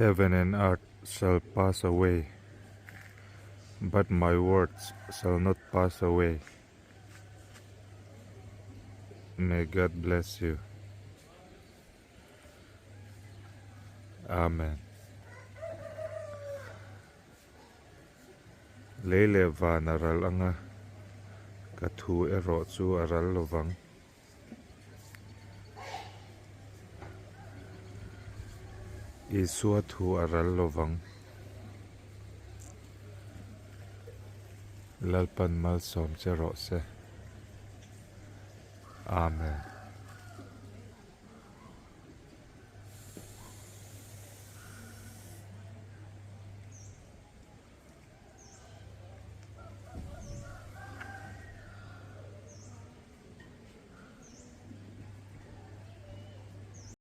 Heaven and earth shall pass away, but my words shall not pass away. May God bless you. Amen. Leile van aral anga kathu ero chu aral lovang. Isua thu aral lovang. Lalpan malsawm che rawh se. Amen.